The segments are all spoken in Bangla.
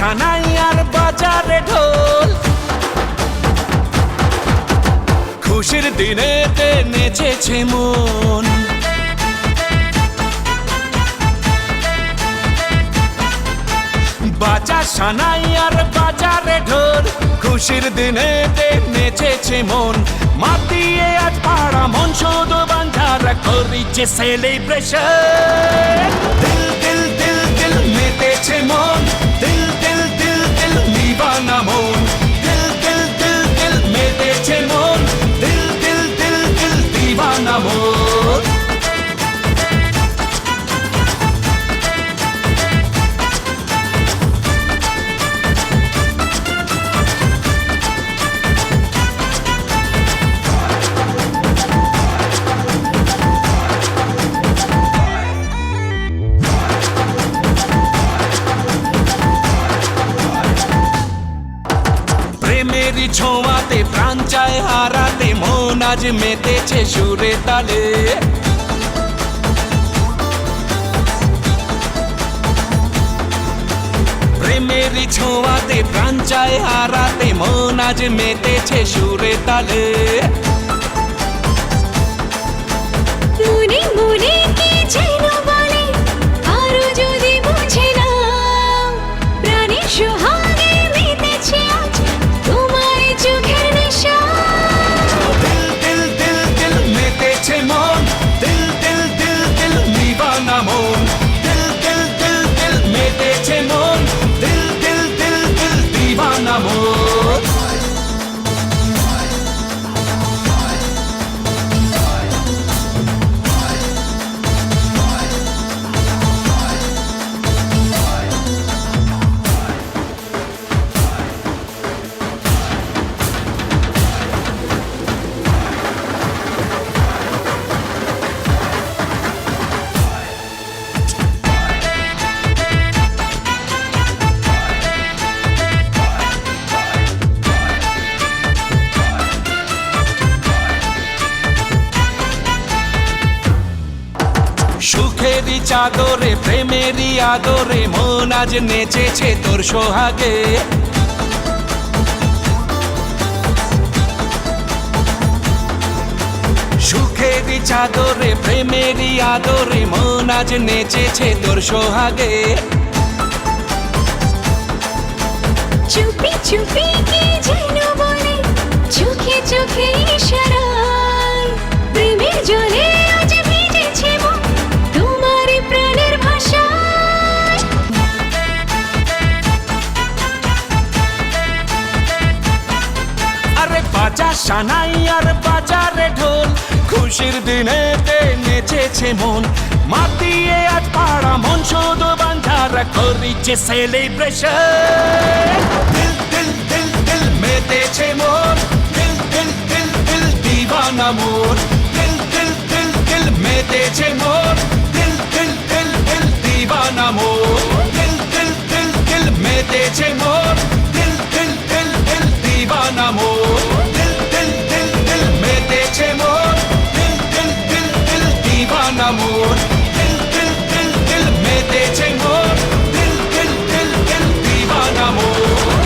সানাই আর বাজারে ঢোল, খুশির দিনেতে নেচেছে মন। বাজা সানাই আর বাজারে ঢোল, খুশির দিনেতে নেচেছে মন। মাতিয়ে আজ পাড়া মন শুধু বাঞ্ছার করিছে সেলিব্রেশন। দিল দিল দিল দিল মেতেছে মন, দিল দিল দিল দিল দিবানা মন। দিল দিল দিল দিল মেতেছে মন, দিল দিল দিল দিল দিবানা মন। প্রেমেরই ছোঁয়াতে প্রাণ চায় হারাতে, মন আজ মেতেছে সুরে তালে। প্রেমেরই ছোঁয়াতে প্রাণ চায় হারাতে, মন আজ মেতেছে সুরে তালে। মনে মনে কি যেন বলে, আরো যদি বুঝে না, প্রাণের সোহাগে মেতেছে আজ তোমার চোখের নেশা। দিল দিল দিল দিল মেতেছে মন, দিল দিল দিল দিল দিবানা মন। দিল দিল দিল দিল মেতেছে মন, দিল দিল দিল দিল দিবানা মন। সুখেরই চাদরে প্রেমেরই আদরে, মন আজ নেচেছে তোর সোহাগে। সুখেরই চাদরে প্রেমেরই আদরে, মন আজ নেচেছে তোর সোহাগে। চুপি চুপি কি যেন বলে, চোখে চোখে ইশারায়, প্রেমের জলে আজ ভিজেছে মন তোমার প্রাণের ভাষায়। আরে বাজা সানাই আর বাজারে ঢোল, খুশির দিনেতে নেচেছে মন। মাতিয়ে আজ পাড়া মন শুধু বাঞ্ছার করিছে সেলিব্রেশন। দিল দিল দিল দিল মেতেছে মন, দিল দিল দিল দিল দিবানা মন। দিল দিল দিল দিল মেতেছে মন, দিল দিল দিল দিল দিবানা মন। দিল দিল দিল দিল মেতেছে মন, দিল দিল দিল দিল দিবানা মন। দিল দিল দিল দিল মেতেছে মন, দিল দিল দিল দিল দিবানা মন। দিল দিল দিল দিল মেতেছে মন, দিল দিল দিল দিল দিবানা মন।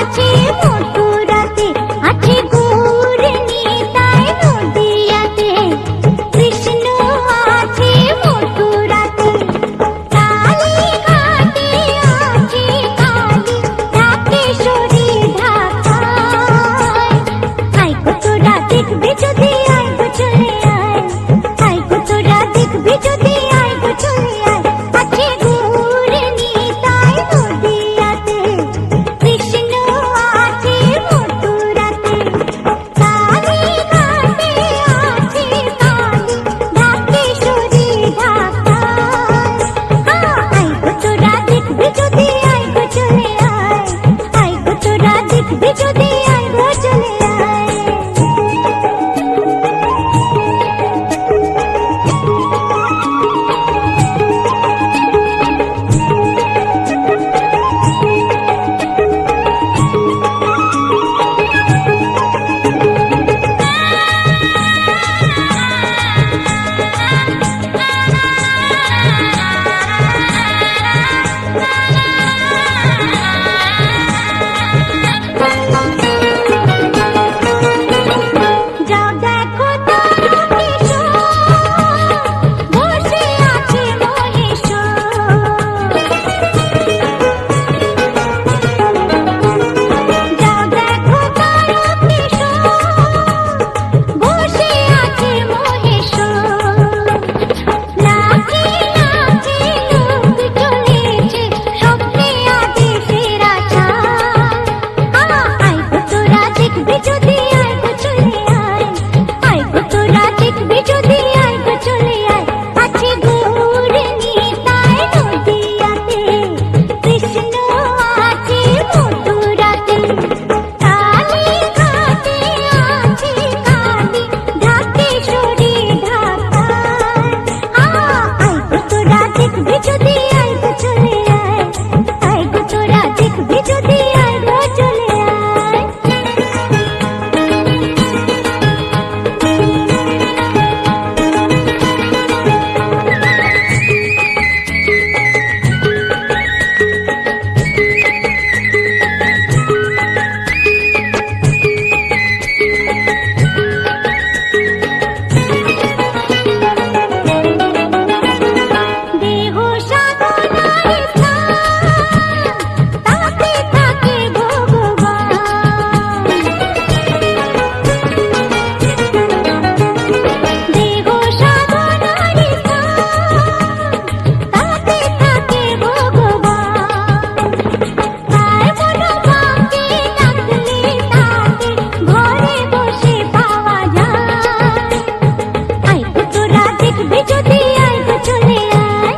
আছে মথুরাতে, আছে গৌর নিতাই নদিয়াতে, কৃষ্ণ আছে মথুরাতে। কালীঘাটে আছে কালী, ঢাকেশ্বরী ঢাকায়। আয় গো তোরা দেখবি যদি আয় গো চলে আয়, আয় গো তোরা দেখবি যদি আয় গো চলে আয়। আছে গৌর নিতাই নদিয়াতে, কৃষ্ণ আছে মথুরাতে। কালীঘাটে আছে কালী, ঢাকেশ্বরী ঢাকায়। আয় গো তোরা দেখবি যদি আয় গো চলে আয়, আয় গো তোরা দেখবি যদি আয় গো চলে আয়। যাও দেখো তারকেশ্বর, বসে আছে মহেশ্বর। যাও দেখো তারকেশ্বর, বসে আছে মহেশ্বর। লাখে লাখে লোক চলেছে স্বপ্নে আদেশের আশায়। আয় গো তোরা দেখবি যদি আয় গো চলে আয়, আয় গো তোরা দেখবি যদি আয় গো চলে আয়। আছে গৌর নিতাই নদিয়াতে, কৃষ্ণ আছে মথুরাতে। কালীঘাটে আছে কালী, ঢাকেশ্বরী ঢাকায়। আয় গো তোরা দেখবি যদি আয় গো চলে আয়, আয় গো তোরা দেখবি যদি আয় গো চলে আয়। দেহ সাধনার স্থান, তাতে থাকে ভগবান। দেহ সাধনার স্থান, তাতে থাকে ভগবান। তার মনোভাবকে ডাকলে তাকে ঘরে বসে পাওয়া যায়। আয় গো তোরা দেখবি যদি আয় গো চলে আয়,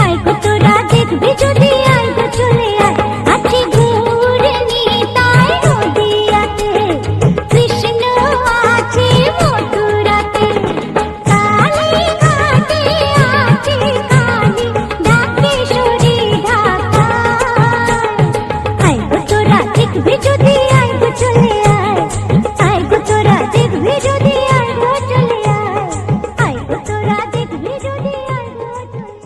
আয় গো তোরা দেখবি যদি আয় গো চলে আয়। আছে গৌর নিতাই নদিয়াতে, কৃষ্ণ আছে মথুরাতে। কালীঘাটে আছে কালী, ঢাকেশ্বরী ঢাকায়। আয় গো তোরা দেখবি যদি আয় গো চলে আয়, আয় গো তোরা দেখবি যদি আয় গো চলে আয়, আয় গো তোরা দেখবি যদি আয় গো চলে আয়।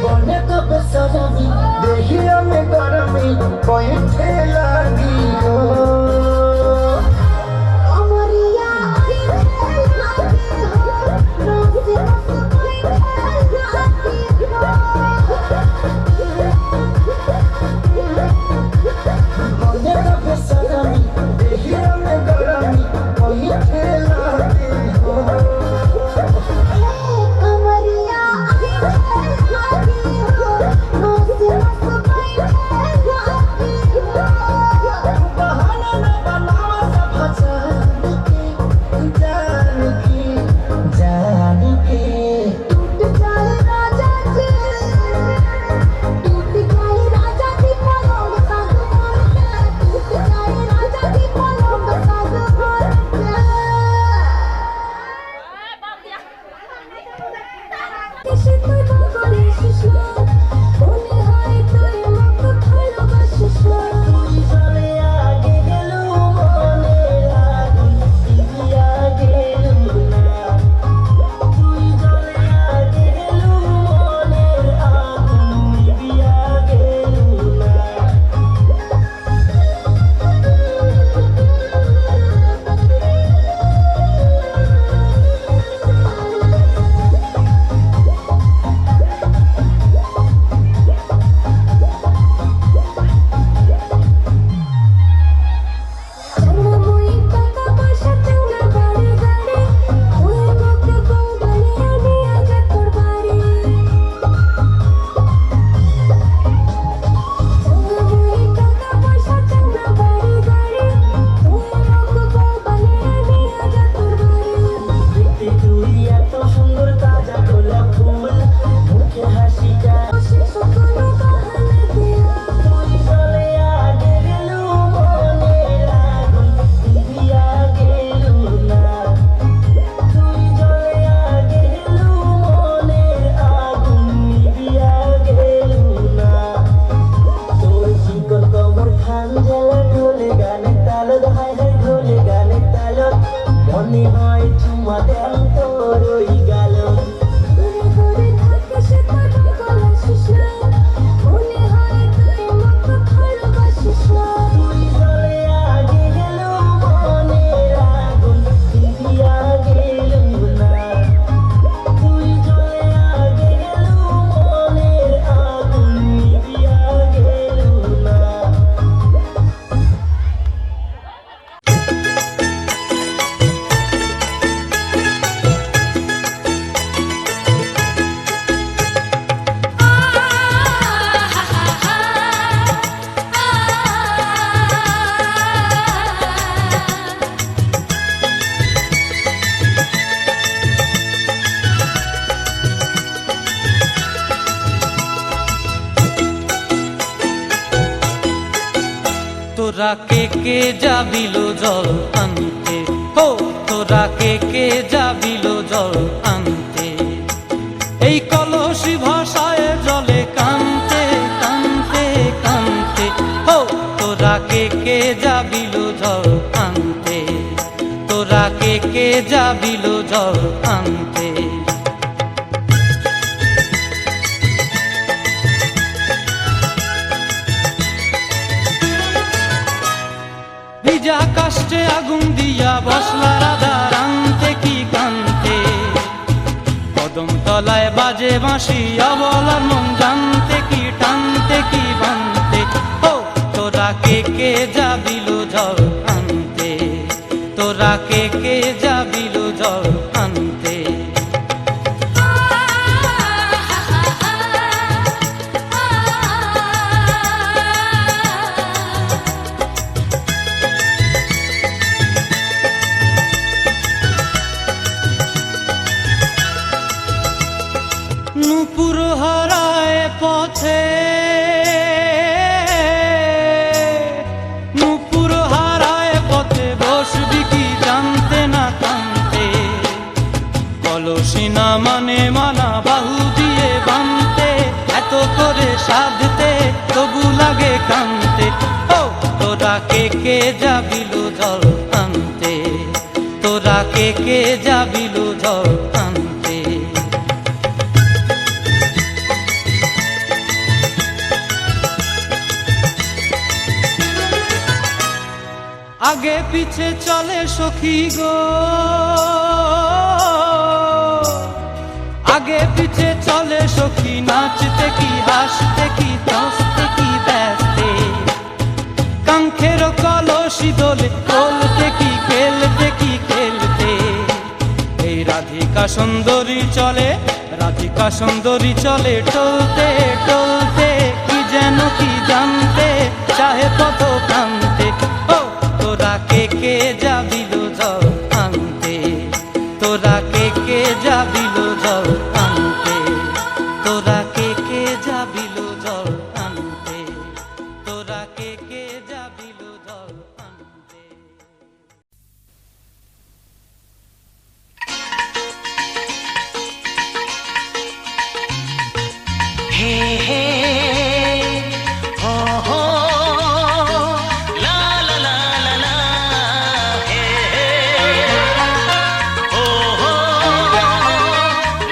বনে তবে সজামি দেখি আমি গরমি পয়েন্টে লাগি গো अमरिया आई लागे हो रोज मस्त कोई लागे বনে তবে সজামি দেখি আমি গরমি পয়েন্টে লাগি গো अमरिया आई लागे हो रोज मस्त कोई लागे बहाना न बनावा सब जान के टूट जाए राजा जी टूट जाए राजा जी पलंग साग भर के टूट जाए राजा जी पलंग साग भर के किसे তুই বলে শিশু মনে হয় তুই আমাকে ভালোবাসিস না তুই চলে আগে গেলু মনে লাগি দিয়া গেলু না তুই চলে আগে গেলু মনে আগুন দিয়া গেলু না চৌনা মই টাকা পয়সা চৌনা বাড়ি গাড়ি ওই আমাকে বউ বানিয়ে নিয়ে যা তোর বাড়ি চৌনা মই টাকা পয়সা চৌনা বাড়ি গাড়ি ওই আমাকে বউ বানিয়ে নিয়ে যা তোর বাড়ি দেখতে তুই এত সুন্দর তাজা গোলাপ ফুল মুখে হাসিটা শেষ কোনো বাহানা দিয়া তুই চলে আগে গেলু মনে আগুন দিয়া গেলু না তুই চলে আগে গেলু মনে আগুন দিয়া গেলু না তোর চিকন কমর খান জেলা ঢোলে গানে তালত হায় হায় ঢোলে গানে তালত মনে হয় চুমা দেন তোর ওই গালত ঘুরে ঘুরে থাকে সে তোর ভালোবাসিস না মনে হয় তুই আমাকে ভালোবাসিস না তুই চলে আগে গেলু মনে আগুন দিয়া গেলু না তুই চলে আগে গেলু মনে আগুন দিয়া গেলু না তোরা কে যাবিল জল আনতে, হো তোরা কে যাবিল জল আনতে, এই কলসি ভাষায় জলে কানতে কানতে কানতে, হো তোরা কে যাবিল জল আনতে, তোরা কে যাবিল জল আনতে। ভিজা কাষ্টে আগুন দিয়া বসলা রাধা রানতে কি কানতে, কদম তলায় বাজে বাঁশি অবলার মন জানতে কি টানতে কি বানতে, ও তোরা কে যাবিল জল আনতে, তোরা কে যাবিল জল আনতে। নূপুর হারায় পথে, নূপুর হারায় পথে বসবি কি জানতে না কানতে, কলসি না মানে মানা বাহু দিয়ে বানতে কে যাবিল জল আনতে, তোরা কে যাবিল জল আনতে। আগে পিছে চলে সখী গো, আগে পিছে চলে সখী, নাচতে কি হাসতে কি দোস্তে কি ব্যস্তে, কাঙ্ক্ষের কলসি দোলে বলতে কি খেলতে কি খেলতে। এই রাধিকা সুন্দরী চলে, রাধিকা সুন্দরী চলে টলতে টলতে, কি যেন কি জানতে চাহে পথ প্রান্তে। ও তোরা কে যাবিল জল আনতে, তোরা কে যাবিল জল আনতে, তোরা কে যাবিল জল আনতে, তোরা কে যাবিল জল আনতে। হে হে হো হো লা লা লা লা লা, হে হে হো হো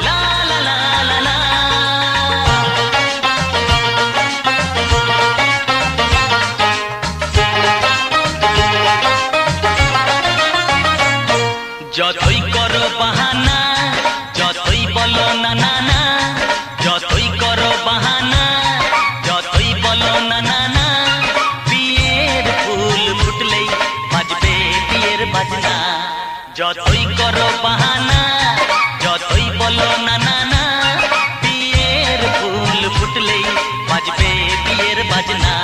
লা লা লা লা লা। যতই করো বাহানা, যতই বলো না না না, যতই করো বাহানা, যতই বলো না না না, বিয়ের ফুল ফুটলেই বাজবে বিয়ের বাজনা। যতই করো বাহানা, যতই বলো না না না, বিয়ের ফুল ফুটলেই বাজবে বিয়ের বাজনা।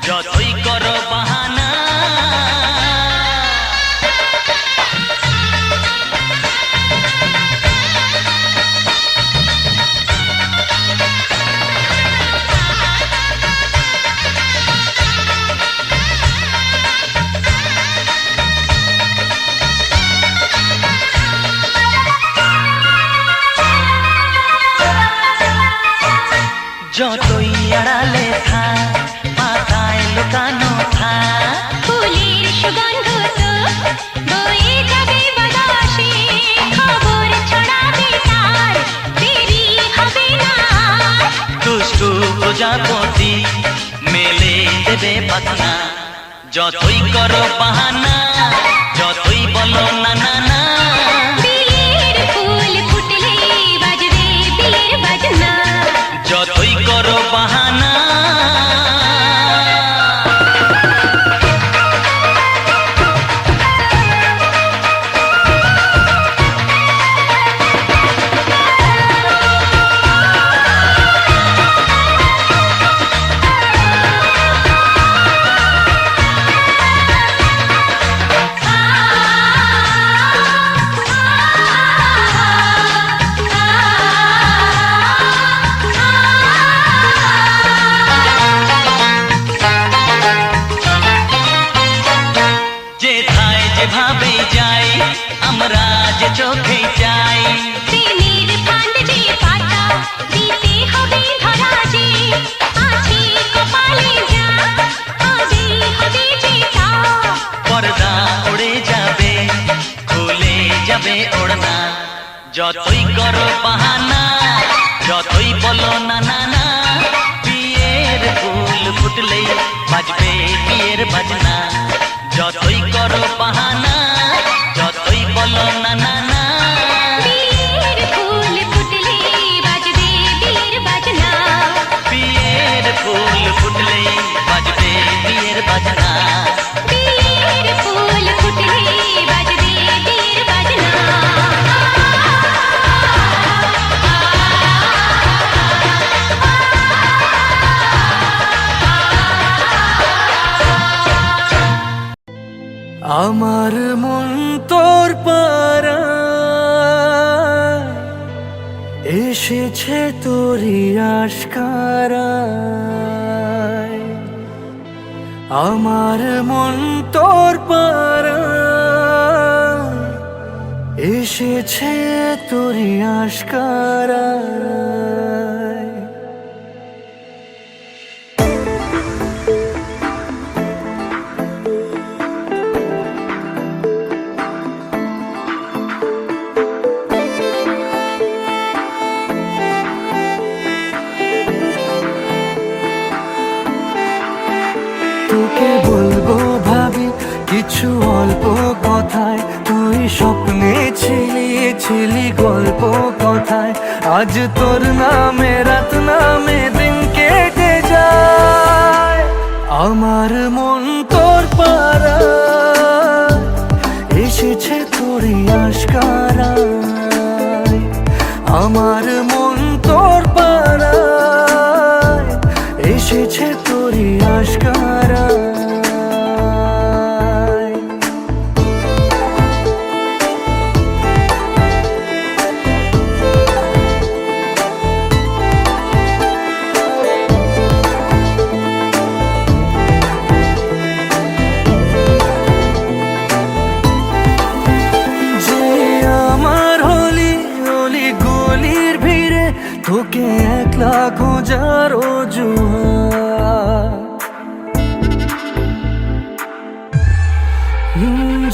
যতই করো বাহানা। যতই আড়ালে থাক, পাতায় লুকানো থাক, ফুলের সুগন্ধ তো বয়ে যাবে বাতাসে, খবর ছড়াবে তার, দেরি হবে না। দুষ্টু প্রজাপতি মেলে দেবে পাখনা। যতই করো বাহানা, যতই বলো না না না, বিয়ের ফুল ফুটলেই বাজবে বিয়ের বাজনা। যতই করো বাহানা। যেথায় যেভাবে যাই, আমরা যে চোখে যাই, প্রেমের ফান্ড যে পাতা দিতে হবে ধরা যে, আছে কপালে যা হবে হবে যেটা। পর্দা উড়ে যাবে, খুলে যাবে ওড়না। যতই করো বাহানা, যতই বলো না না না, বিয়ের ফুল ফুটলেই বাজবে বিয়ের বাজনা। যতই করো বাহানা, যতই বলো না না না, বিয়ের ফুল ফুটলেই বাজবে বিয়ের বাজনা। বিয়ের ফুল ফুটলেই বাজবে বিয়ের বাজনা। বিয়ের ফুল ফুটলেই বাজবে বিয়ের বাজনা। আমার মন তোর পারা এসেছে তোরই আশকারায়। আমার মন তোর পারা এসেছে তোরই আশকারায়। কিছু অল্প কথায় তুই স্বপ্নে ছিলি গল্প কথায় আজ তোর নামে রাত নামে দিন কেটে যায় আমার মন তোর পাড়ায় এসেছে তোরই আশকারায় আমার মন তোর পাড়ায় এসেছে তোরই আশকারায় তোকে একলা খোঁজার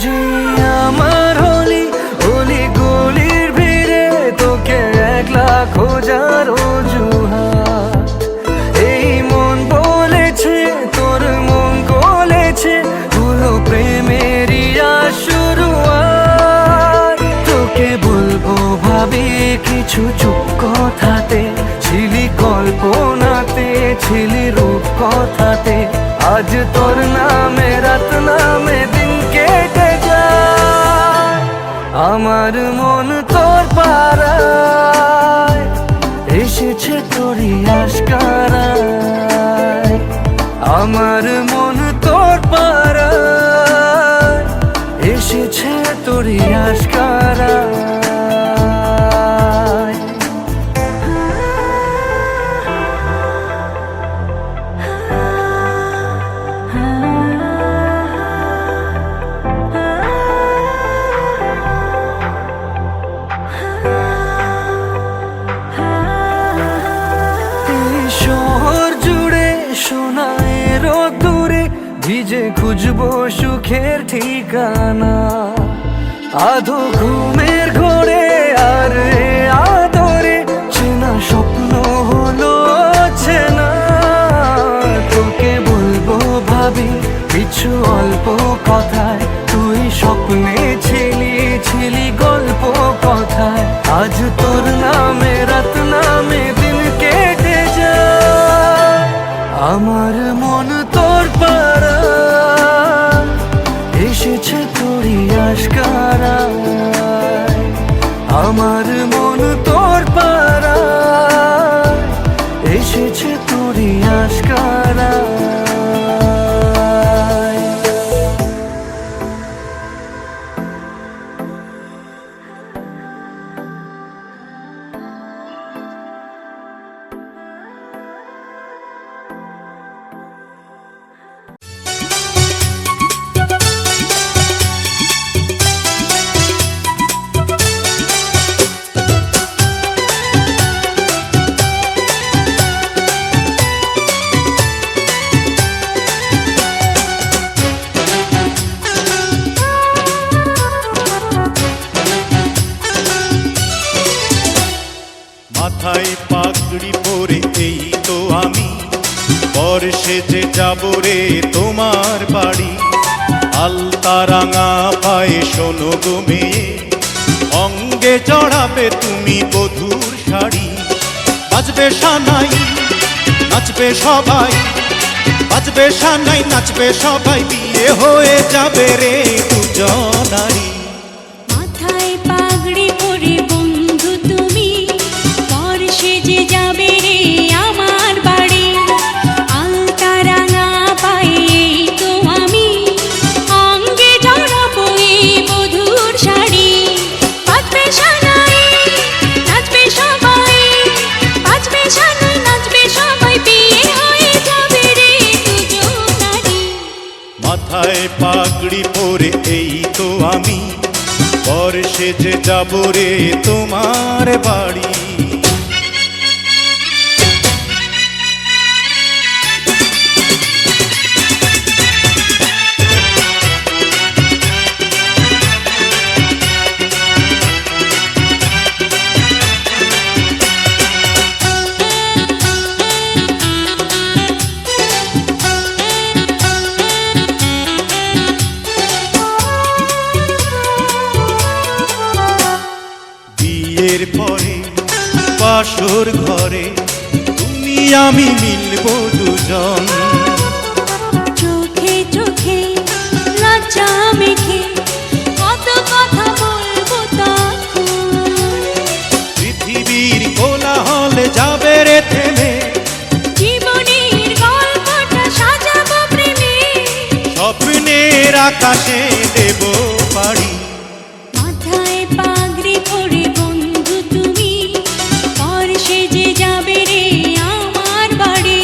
যে আমার হলি হলি গলির ভিড়ে তোকে একলা খোঁজার এই মন বলেছে তোর মন গলেছে হলো প্রেমেরই শুরুয়াত তোকে বলবো ভাবি কিছু চুপ কথাতে ছিলি কল্পনাতে ছিলি রূপ কথাতে আজ তোর নামে রাত নামে দিন কেটে যায় আমার মন তোর পাড়ায় এসেছে তোরই আশকারায় আমার মন তোর পাড়ায় এসেছে তোরই আশকারায় ভিজে খুঁজবো সুখের ঠিকানা আধো ঘুমের ঘোরে আর আদরে চেনা স্বপ্ন হলো চেনা তোকে বলবো ভাবি কিছু অল্প কথায় তুই স্বপ্নে ছিলি গল্প কথায় আজ তোর নামে রাত নামে দিন কেটে যায় আমার মন তোর পাড়ায় এসেছে তোরই আশকারায় আমার মন তোর পাড়ায় এসেছে তোরই আশকারায় মাথায় পাগড়ি পরে এই তো আমি বর্ষে যে যাব রে তোমার বাড়ি আলতা রাঙা পায়ে শোনো গো মেয়ে অঙ্গে চড়াবে তুমি বধূর শাড়ি বাজবে সানাই নাচবে সবাই বাজবে সানাই নাচবে সবাই বিয়ে হয়ে যাবে রে দুজনারি মাথায় পাগড়ি পরে বন্ধু তুমি বর্ষে যে যাবে রে আমার বাড়ি আলতা রাঙা পায়ে তো আমি অঙ্গে জড়াবো এই বধূর শাড়ি বাজবে সানাই নাচবে সবাই বাজবে সানাই নাচবে সবাই বিয়ে হয়ে যাবে রে দুজনারি মাথায় পাগড়ি পরে এই তো আমি বর্ষে যে যাব রে তোমার বাড়ি বাসর ঘরে তুমি আমি মিলবো দুজন। চোখে চোখে লজ্জা মেখে কত কথা বলবো তখন। পৃথিবীর কোলাহলে যাবে রে থেমে, জীবনের গল্পটা সাজাবো প্রেমে। স্বপ্নের আকাশে দেব পাড়ি। মাথায় পাগড়ি পরে বন্ধু তুমি, পর সেজে যাবে রে আমার বাড়ি।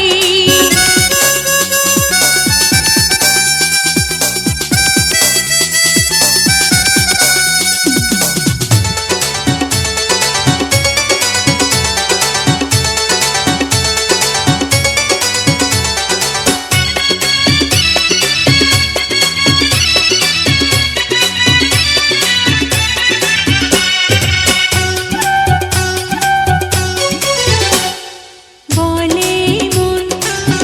বলে মন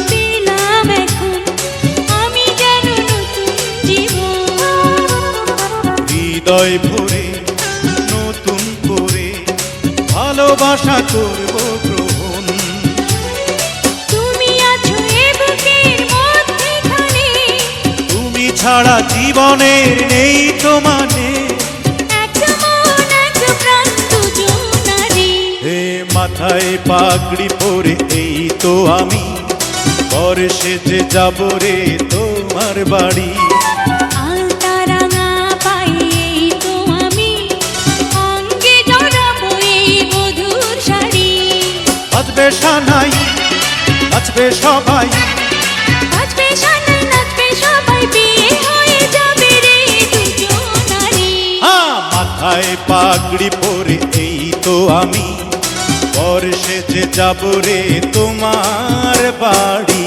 পেলাম এখন আমি যেন নতুন জীবন। হৃদয় ভরে নতুন করে ভালোবাসা করব গ্রহণ। তুমি আছো এ বুকের মধ্যেখানে, তুমি ছাড়া জীবনের নেই তো মানে। এক মন এক প্রাণ দুজনারে। হে মাথায় পাগড়ি পরে এই তো আমি, পর সেজে যাব রে তোমার বাড়ি। আলতা রাঙা পায়ে এই তো আমি, অঙ্গে জড়াবো এই মধুর শাড়ি। বাজবে সানাই নাচবে সবাই, বাজবে সানাই নাচবে সবাই, বিয়ে হয়ে যাবে রে দুজনারে। মাথায় পাগড়ি পরে এই তো আমি, পর সেজে যাব রে তোমার বাড়ি।